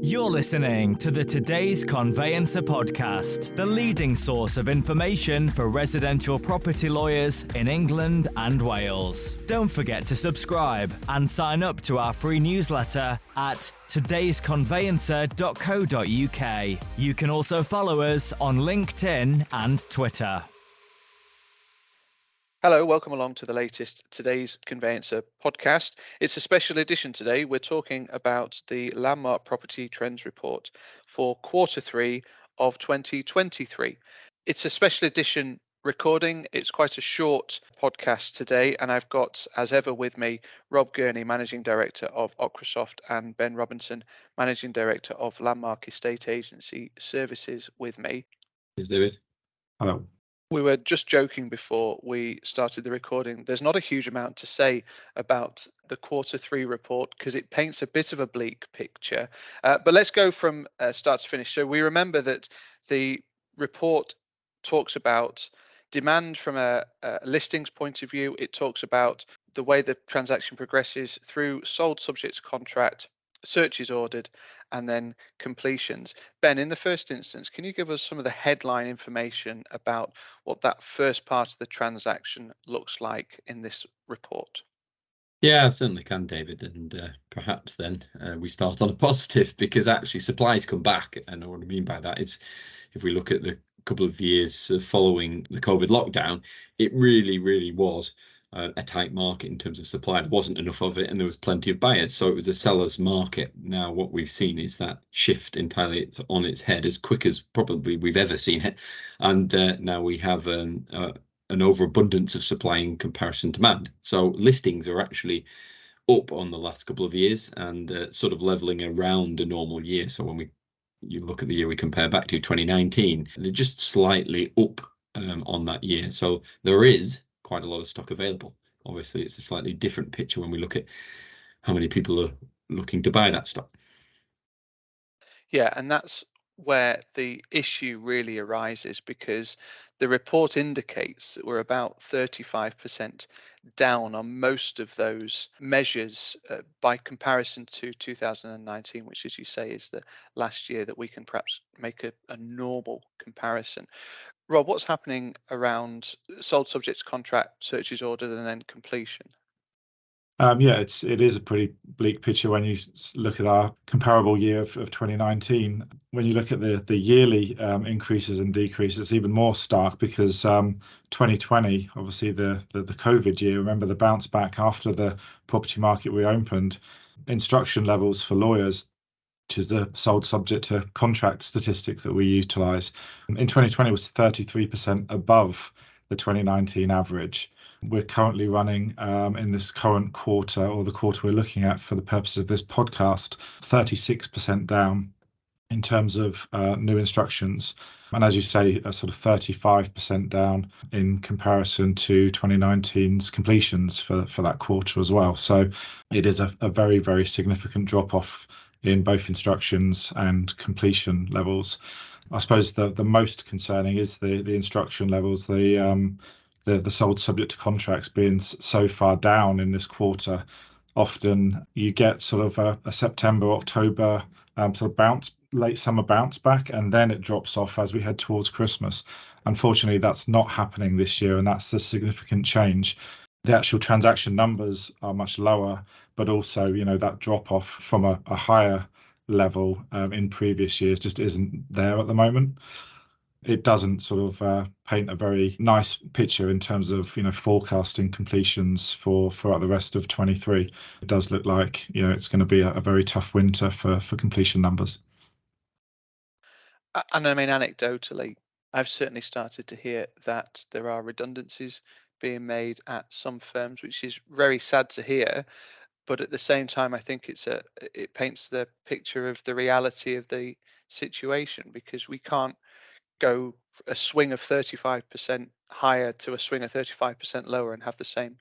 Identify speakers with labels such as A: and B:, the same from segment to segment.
A: You're listening to the Today's Conveyancer podcast, the leading source of information for residential property lawyers in England and Wales. Don't forget to subscribe and sign up to our free newsletter at todaysconveyancer.co.uk. You can also follow us on LinkedIn and Twitter.
B: Hello, welcome along to the latest Today's Conveyancer podcast. It's a special edition today. We're talking about the Landmark Property Trends Report for Q3 of 2023. It's a special edition recording. It's quite a short podcast today, and I've got, as ever, with me Rob Gurney, Managing Director of Ochresoft, and Ben Robinson, Managing Director of Landmark Estate Agency Services with me.
C: Yes, David. Hello.
B: We were just joking before we started the recording. There's not a huge amount to say about the Q3 report because it paints a bit of a bleak picture. But let's go from start to finish. So we remember that the report talks about demand from a listings point of view. It talks about the way the transaction progresses through sold subject to contract, searches ordered, and then completions. Ben, in the first instance, can you give us some of the headline information about what that first part of the transaction looks like in this report?
C: Yeah, I certainly can, David. And perhaps then we start on a positive, because actually supplies come back. And what I mean by that is, if we look at the couple of years following the COVID lockdown, it really was a tight market in terms of supply. There wasn't enough of it and there was plenty of buyers, so it was a seller's market. Now what we've seen is that shift entirely. It's on its head as quick as probably we've ever seen it, and now we have an overabundance of supply in comparison to demand. So listings are actually up on the last couple of years and sort of leveling around a normal year. So when you look at the year we compare back to 2019, they're just slightly up on that year. So there is quite a lot of stock available. Obviously, it's a slightly different picture when we look at how many people are looking to buy that stock.
B: Yeah, and that's where the issue really arises, because the report indicates that we're about 35% down on most of those measures by comparison to 2019, which, as you say, is the last year that we can perhaps make a normal comparison. Rob, what's happening around sold subject to contract, searches ordered, and then completion?
D: It is a pretty bleak picture when you look at our comparable year of 2019. When you look at the yearly increases and decreases, it's even more stark, because 2020, obviously the COVID year, remember the bounce back after the property market reopened, instruction levels for lawyers, which is the sold subject to contract statistic that we utilise, in 2020 was 33% above the 2019 average. We're currently running in this current quarter, or the quarter we're looking at for the purpose of this podcast, 36% down in terms of new instructions. And as you say, a sort of 35% down in comparison to 2019's completions for that quarter as well. So it is a very, very significant drop off in both instructions and completion levels. I suppose the most concerning is the instruction levels, the sold subject to contracts being so far down in this quarter. Often you get sort of a September, October sort of late summer bounce back, and then it drops off as we head towards Christmas. Unfortunately, that's not happening this year, and that's the significant change. The actual transaction numbers are much lower, but also, that drop off from a higher level in previous years just isn't there at the moment. It doesn't sort of paint a very nice picture in terms of forecasting completions for the rest of 23. It does look like it's going to be a very tough winter for completion numbers.
B: And I mean, anecdotally, I've certainly started to hear that there are redundancies being made at some firms, which is very sad to hear. But at the same time, I think it paints the picture of the reality of the situation, because we can't go a swing of 35% higher to a swing of 35% lower and have the same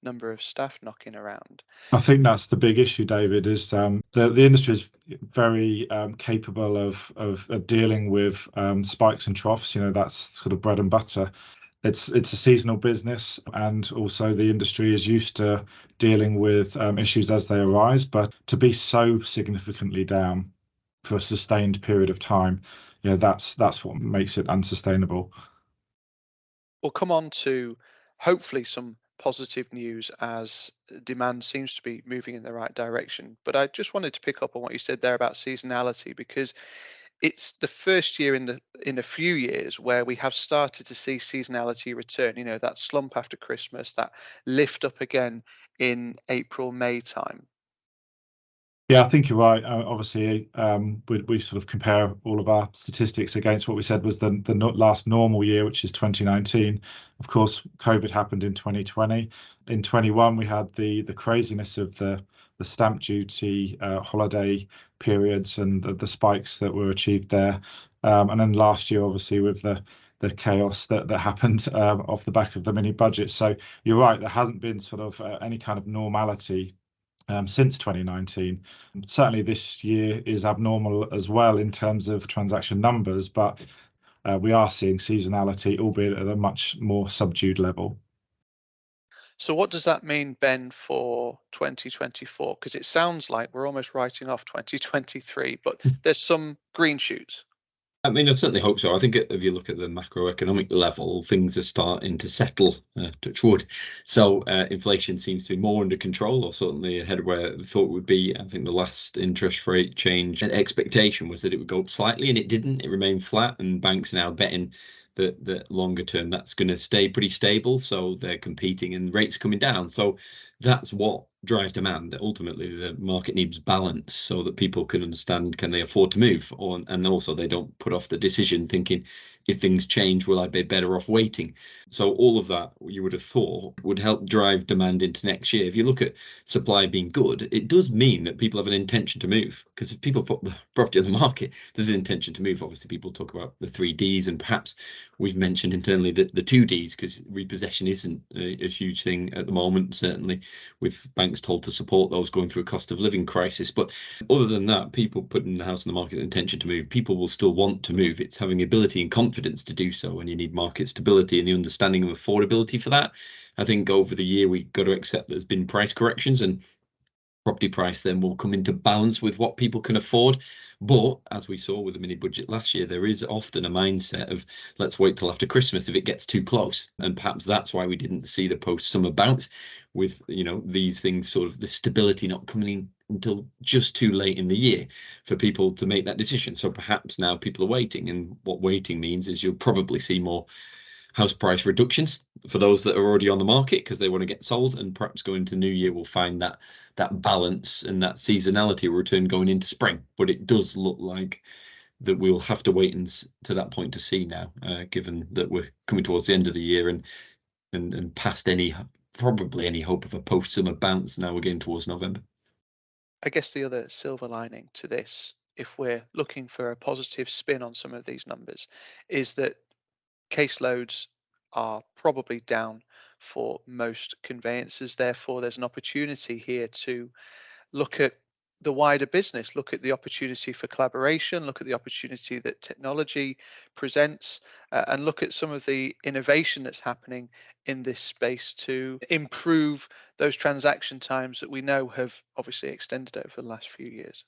B: number of staff knocking around.
D: I think that's the big issue, David, is the industry is very capable of dealing with spikes and troughs. That's sort of bread and butter. It's a seasonal business, and also the industry is used to dealing with issues as they arise. But to be so significantly down for a sustained period of time, that's what makes it unsustainable.
B: We'll come on to hopefully some positive news as demand seems to be moving in the right direction. But I just wanted to pick up on what you said there about seasonality, because it's the first year in a few years where we have started to see seasonality return. That slump after Christmas, that lift up again in April, May time.
D: Yeah, I think you're right. Obviously, we sort of compare all of our statistics against what we said was the last normal year, which is 2019. Of course, COVID happened in 2020. In 21, we had the craziness of the stamp duty holiday periods and the spikes that were achieved there. And then last year, obviously, with the chaos that happened off the back of the mini budget. So you're right, there hasn't been sort of any kind of normality since 2019. Certainly this year is abnormal as well in terms of transaction numbers, but we are seeing seasonality, albeit at a much more subdued level.
B: So what does that mean, Ben, for 2024? Because it sounds like we're almost writing off 2023, but there's some green shoots.
C: I mean, I certainly hope so. I think if you look at the macroeconomic level, things are starting to settle, touch wood. So inflation seems to be more under control, or certainly ahead of where we thought it would be. I think the last interest rate change expectation was that it would go up slightly, and it didn't. It remained flat, and banks are now betting that longer term that's going to stay pretty stable. So they're competing and rates are coming down. So that's what drives demand. Ultimately, the market needs balance so that people can understand, can they afford to move, and also they don't put off the decision thinking, if things change, will I be better off waiting? So all of that, you would have thought, would help drive demand into next year. If you look at supply being good, it does mean that people have an intention to move, because if people put the property on the market, there's an intention to move. Obviously, people talk about the 3Ds, and perhaps we've mentioned internally the 2Ds, because repossession isn't a huge thing at the moment, certainly with banks told to support those going through a cost of living crisis. But other than that, people putting the house on the market with intention to move, people will still want to move. It's having the ability and confidence to do so, and you need market stability and the understanding of affordability for that. I think over the year we've got to accept there's been price corrections, and property price then will come into balance with what people can afford. But as we saw with the mini budget last year, there is often a mindset of let's wait till after Christmas if it gets too close, and perhaps that's why we didn't see the post-summer bounce with these things, sort of the stability not coming in until just too late in the year for people to make that decision. So perhaps now people are waiting, and what waiting means is you'll probably see more house price reductions for those that are already on the market because they want to get sold, and perhaps going into new year we'll find that balance and that seasonality return going into spring. But it does look like that we'll have to wait to that point to see now, given that we're coming towards the end of the year and past probably any hope of a post-summer bounce. Now we're getting towards November.
B: I guess the other silver lining to this, if we're looking for a positive spin on some of these numbers, is that caseloads are probably down for most conveyancers. Therefore, there's an opportunity here to look at the wider business, look at the opportunity for collaboration, look at the opportunity that technology presents, and look at some of the innovation that's happening in this space to improve those transaction times that we know have obviously extended over the last few years.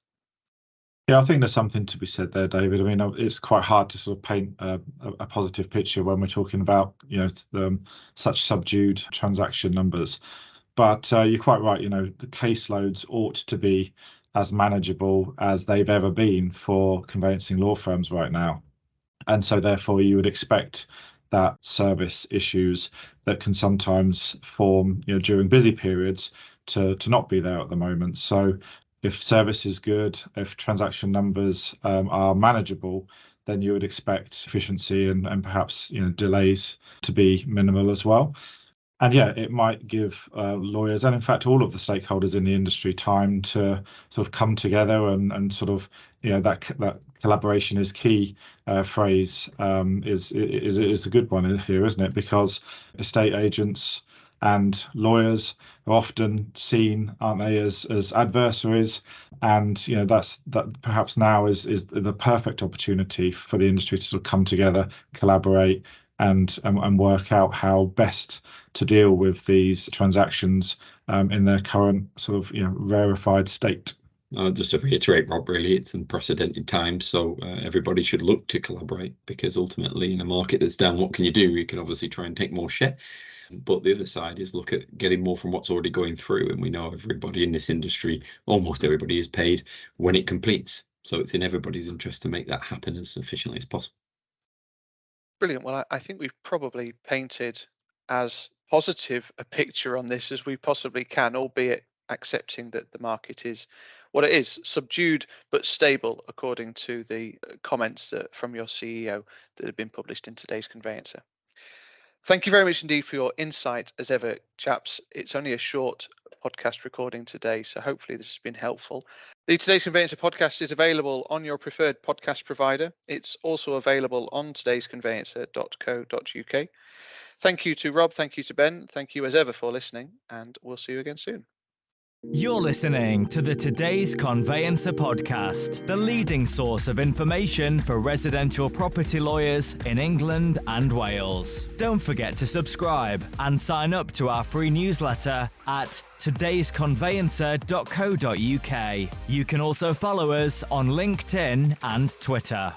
D: Yeah, I think there's something to be said there, David. I mean, it's quite hard to sort of paint a positive picture when we're talking about, such subdued transaction numbers. But you're quite right. The caseloads ought to be as manageable as they've ever been for conveyancing law firms right now. And so therefore you would expect that service issues that can sometimes form, during busy periods to not be there at the moment. So if service is good, if transaction numbers are manageable, then you would expect efficiency and perhaps delays to be minimal as well. And yeah, it might give lawyers and in fact all of the stakeholders in the industry time to sort of come together and sort of that collaboration is key phrase is a good one here, isn't it? Because estate agents and lawyers are often seen, aren't they, as adversaries, and that perhaps now is the perfect opportunity for the industry to sort of come together, collaborate, and work out how best to deal with these transactions in their current sort of rarefied state.
C: Just to reiterate, Rob, really, it's unprecedented times, so everybody should look to collaborate, because ultimately in a market that's down, what can you do? You can obviously try and take more share, but the other side is look at getting more from what's already going through, and we know everybody in this industry, almost everybody, is paid when it completes, so it's in everybody's interest to make that happen as efficiently as possible.
B: Brilliant. Well, I think we've probably painted as positive a picture on this as we possibly can, albeit accepting that the market is what it is, subdued but stable, according to the comments from your CEO that have been published in today's Conveyancer. Thank you very much indeed for your insight as ever, chaps. It's only a short podcast recording today, so hopefully this has been helpful. The Today's Conveyancer podcast is available on your preferred podcast provider. It's also available on todaysconveyancer.co.uk. Thank you to Rob, thank you to Ben, thank you as ever for listening, and we'll see you again soon.
A: You're listening to the Today's Conveyancer podcast, the leading source of information for residential property lawyers in England and Wales. Don't forget to subscribe and sign up to our free newsletter at todaysconveyancer.co.uk. You can also follow us on LinkedIn and Twitter.